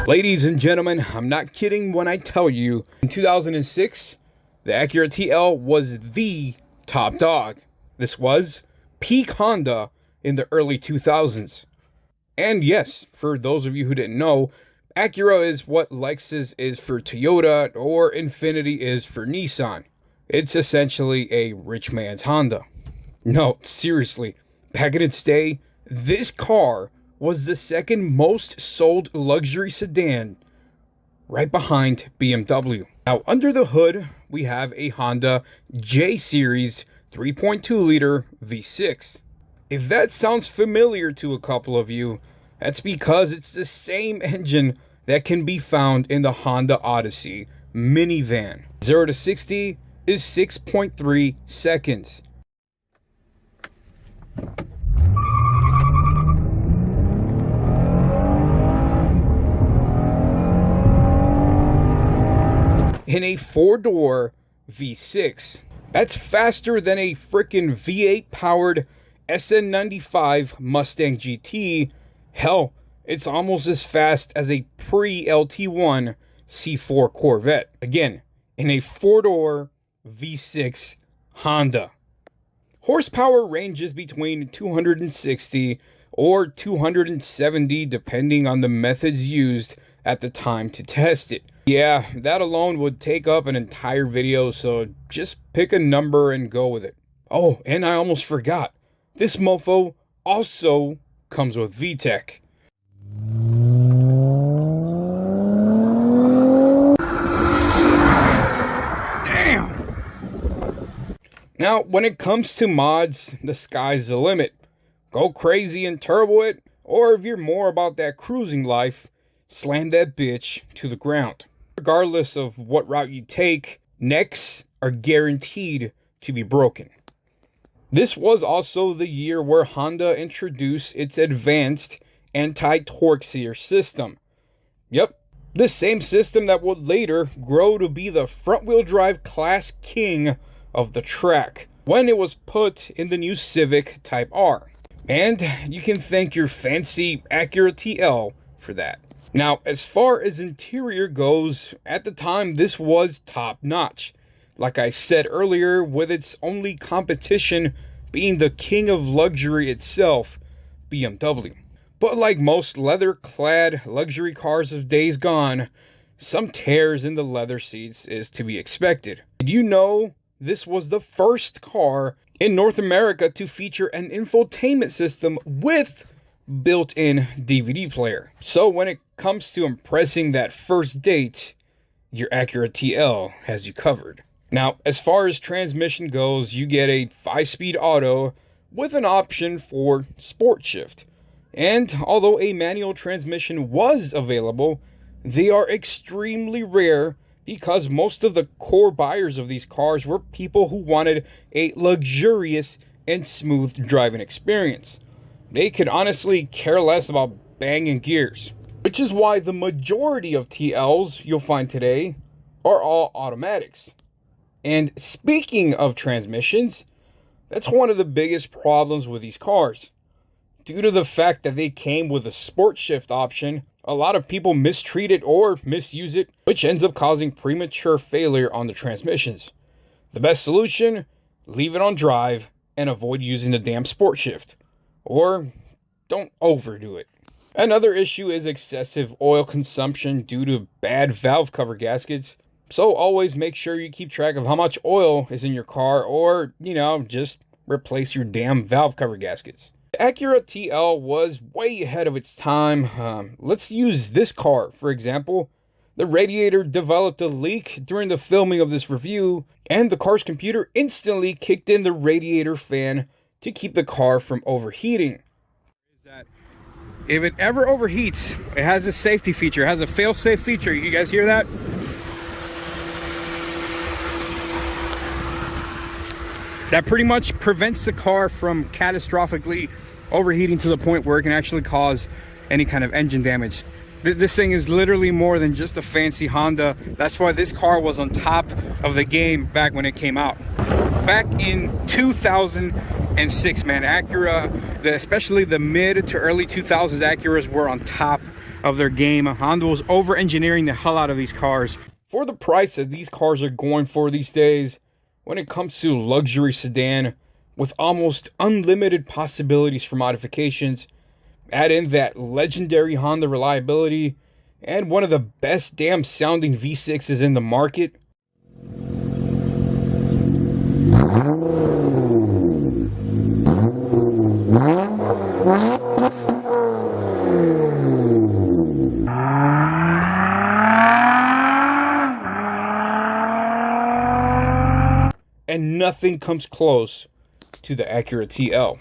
Ladies and gentlemen, I'm not kidding when I tell you, in 2006, the Acura TL was the top dog. This was peak Honda in the early 2000s. And yes, for those of you who didn't know, Acura is what Lexus is for Toyota or Infiniti is for Nissan. It's essentially a rich man's Honda. No, seriously, back in its day, this car was the second most sold luxury sedan, right behind BMW. Now, under the hood, we have a Honda J-Series 3.2 liter V6. If that sounds familiar to a couple of you, that's because it's the same engine that can be found in the Honda Odyssey minivan. 0 to 60 is 6.3 seconds. In a 4-door V6. That's faster than a frickin' V8 powered SN95 Mustang GT. Hell, it's almost as fast as a pre-LT1 C4 Corvette. Again, in a 4-door V6 Honda. Horsepower ranges between 260 or 270 depending on the methods used at the time to test it. Yeah, that alone would take up an entire video, so just pick a number and go with it. Oh, and I almost forgot. This mofo also comes with VTEC. Damn! Now, when it comes to mods, the sky's the limit. Go crazy and turbo it, or if you're more about that cruising life, slam that bitch to the ground. Regardless of what route you take, necks are guaranteed to be broken. This was also the year where Honda introduced its advanced anti-torque sear system. Yep, the same system that would later grow to be the front-wheel drive class king of the track when it was put in the new Civic Type R. And you can thank your fancy Acura TL for that. Now, as far as interior goes, at the time this was top notch. Like I said earlier, with its only competition being the king of luxury itself, BMW. But like most leather-clad luxury cars of days gone, some tears in the leather seats is to be expected. Did you know this was the first car in North America to feature an infotainment system with built-in DVD player? So when it comes to impressing that first date, your Acura TL has you covered. Now, as far as transmission goes, you get a 5-speed auto with an option for sport shift. And although a manual transmission was available, they are extremely rare because most of the core buyers of these cars were people who wanted a luxurious and smooth driving experience. They could honestly care less about banging gears, which is why the majority of TLs you'll find today are all automatics. And speaking of transmissions, that's one of the biggest problems with these cars. Due to the fact that they came with a sport shift option, a lot of people mistreat it or misuse it, which ends up causing premature failure on the transmissions. The best solution, leave it on drive and avoid using the damn sport shift. Or don't overdo it. Another issue is excessive oil consumption due to bad valve cover gaskets. So always make sure you keep track of how much oil is in your car, or, just replace your damn valve cover gaskets. The Acura TL was way ahead of its time. Let's use this car, for example. The radiator developed a leak during the filming of this review, and the car's computer instantly kicked in the radiator fan to keep the car from overheating. If it ever overheats, it has a safety feature. It has a fail-safe feature. You guys hear that? That pretty much prevents the car from catastrophically overheating to the point where it can actually cause any kind of engine damage. This thing is literally more than just a fancy Honda. That's why this car was on top of the game back when it came out. Back in 2006, man, Acura, especially the mid to early 2000s Acuras were on top of their game. Honda was over-engineering the hell out of these cars. For the price that these cars are going for these days, when it comes to luxury sedan with almost unlimited possibilities for modifications, add in that legendary Honda reliability and one of the best damn sounding V6s in the market. And nothing comes close to the Acura TL.